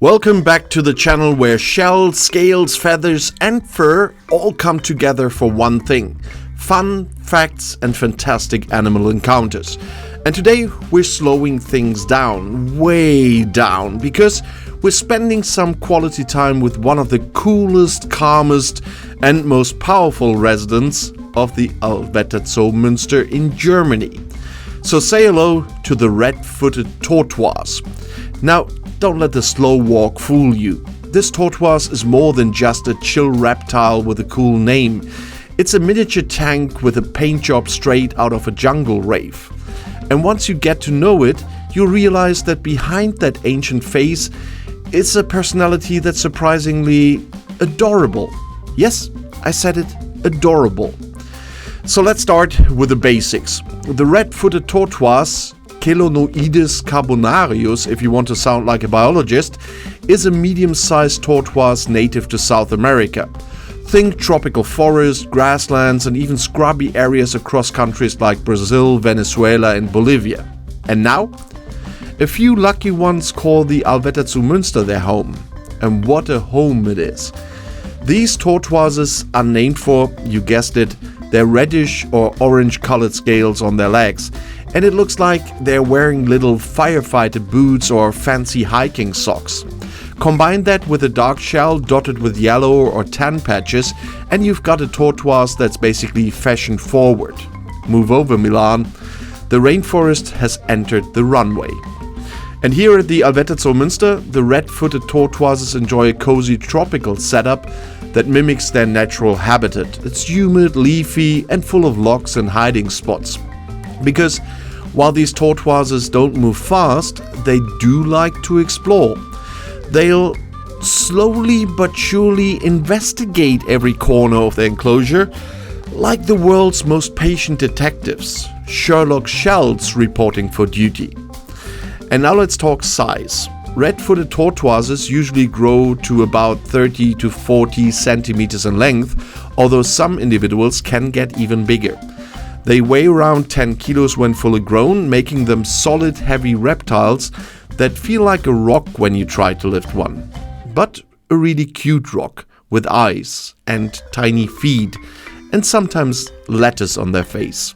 Welcome back to the channel where shell, scales, feathers and fur all come together for one thing: fun, facts and fantastic animal encounters. And today we're slowing things down, way down, because we're spending some quality time with one of the coolest, calmest and most powerful residents of the Allwetter Zoo Münster in Germany. So say hello to the red-footed tortoise. Now, don't let the slow walk fool you. This tortoise is more than just a chill reptile with a cool name. It's a miniature tank with a paint job straight out of a jungle rave. And once you get to know it, you realize that behind that ancient face is a personality that's surprisingly adorable. Yes, I said it, adorable. So let's start with the basics. The red-footed tortoise, Chelonoidus carbonarius, if you want to sound like a biologist, is a medium-sized tortoise native to South America. Think tropical forests, grasslands and even scrubby areas across countries like Brazil, Venezuela and Bolivia. And now, a few lucky ones call the Allwetter Zoo Münster their home. And what a home it is. These tortoises are named for, you guessed it, their reddish or orange colored scales on their legs. And it looks like they're wearing little firefighter boots or fancy hiking socks. Combine that with a dark shell dotted with yellow or tan patches and you've got a tortoise that's basically fashion forward. Move over, Milan. The rainforest has entered the runway. And here at the Allwetter Zoo Münster, the red-footed tortoises enjoy a cozy tropical setup that mimics their natural habitat. It's humid, leafy and full of logs and hiding spots. Because while these tortoises don't move fast, they do like to explore. They'll slowly but surely investigate every corner of the enclosure, like the world's most patient detectives, Sherlock Shells reporting for duty. And now let's talk size. Red-footed tortoises usually grow to about 30 to 40 centimeters in length, although some individuals can get even bigger. They weigh around 10 kilos when fully grown, making them solid, heavy reptiles that feel like a rock when you try to lift one. But a really cute rock, with eyes and tiny feet, and sometimes letters on their face.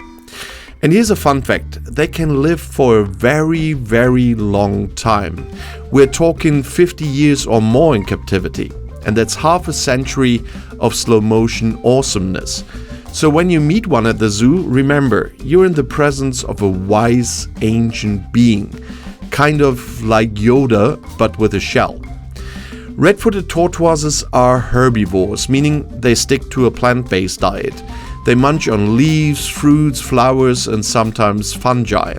And here's a fun fact: they can live for a very, very long time. We're talking 50 years or more in captivity, and that's half a century of slow motion awesomeness. So when you meet one at the zoo, remember, you're in the presence of a wise ancient being, kind of like Yoda, but with a shell. Red-footed tortoises are herbivores, meaning they stick to a plant-based diet. They munch on leaves, fruits, flowers and sometimes fungi.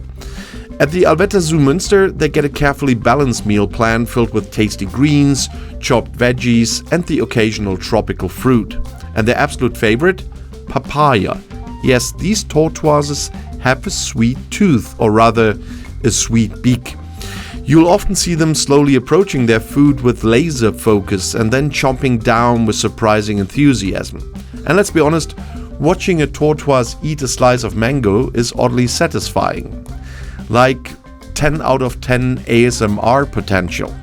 At the Allwetter Zoo Münster, they get a carefully balanced meal plan filled with tasty greens, chopped veggies and the occasional tropical fruit. And their absolute favorite? Papaya. Yes, these tortoises have a sweet tooth, or rather, a sweet beak. You'll often see them slowly approaching their food with laser focus and then chomping down with surprising enthusiasm. And let's be honest, watching a tortoise eat a slice of mango is oddly satisfying. Like 10 out of 10 ASMR potential.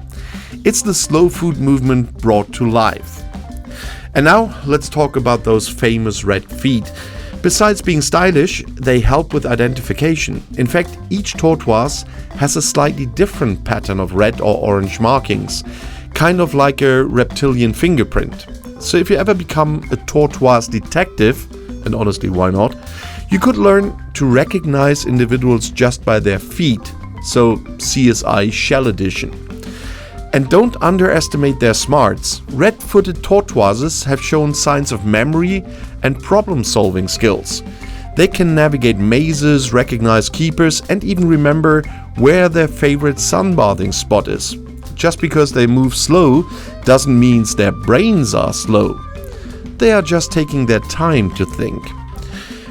It's the slow food movement brought to life. And now let's talk about those famous red feet. Besides being stylish, they help with identification. In fact, each tortoise has a slightly different pattern of red or orange markings, kind of like a reptilian fingerprint. So if you ever become a tortoise detective, and honestly, why not, you could learn to recognize individuals just by their feet, so CSI Shell Edition. And don't underestimate their smarts. Red-footed tortoises have shown signs of memory and problem-solving skills. They can navigate mazes, recognize keepers, and even remember where their favorite sunbathing spot is. Just because they move slow doesn't mean their brains are slow. They are just taking their time to think.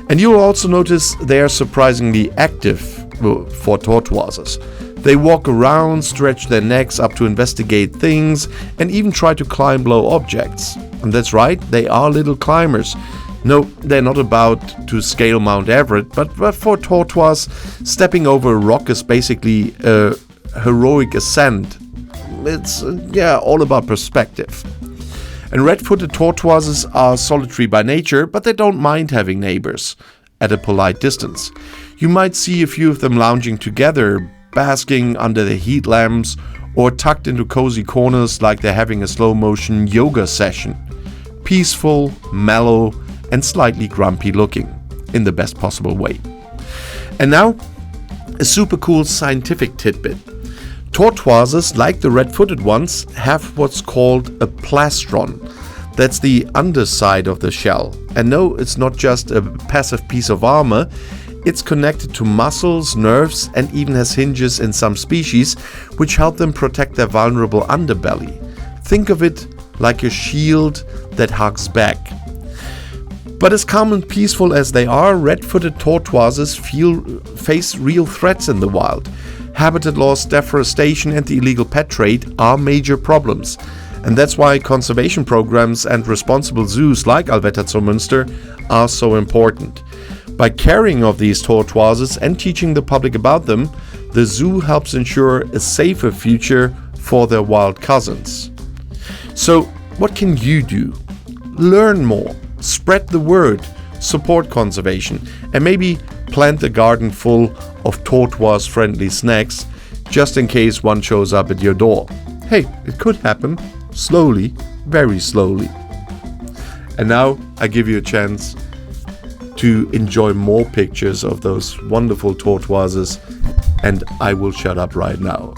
And you'll also notice they are surprisingly active for tortoises. They walk around, stretch their necks up to investigate things, and even try to climb low objects. And that's right, they are little climbers. No, they're not about to scale Mount Everest, but for tortoise, stepping over a rock is basically a heroic ascent. it's all about perspective. And red-footed tortoises are solitary by nature, but they don't mind having neighbors at a polite distance. You might see a few of them lounging together, basking under the heat lamps, or tucked into cozy corners like they're having a slow-motion yoga session. Peaceful, mellow, and slightly grumpy looking, in the best possible way. And now, a super cool scientific tidbit. Tortoises, like the red-footed ones, have what's called a plastron. That's the underside of the shell. And no, it's not just a passive piece of armor. It's connected to muscles, nerves, and even has hinges in some species, which help them protect their vulnerable underbelly. Think of it like a shield that hugs back. But as calm and peaceful as they are, red-footed tortoises face real threats in the wild. Habitat loss, deforestation, and the illegal pet trade are major problems. And that's why conservation programs and responsible zoos like Allwetter Zoo Münster are so important. By caring of these tortoises and teaching the public about them, the zoo helps ensure a safer future for their wild cousins. So, what can you do? Learn more, spread the word, support conservation, and maybe plant a garden full of tortoise-friendly snacks, just in case one shows up at your door. Hey, it could happen. Slowly, very slowly. And now I give you a chance to enjoy more pictures of those wonderful tortoises, and I will shut up right now.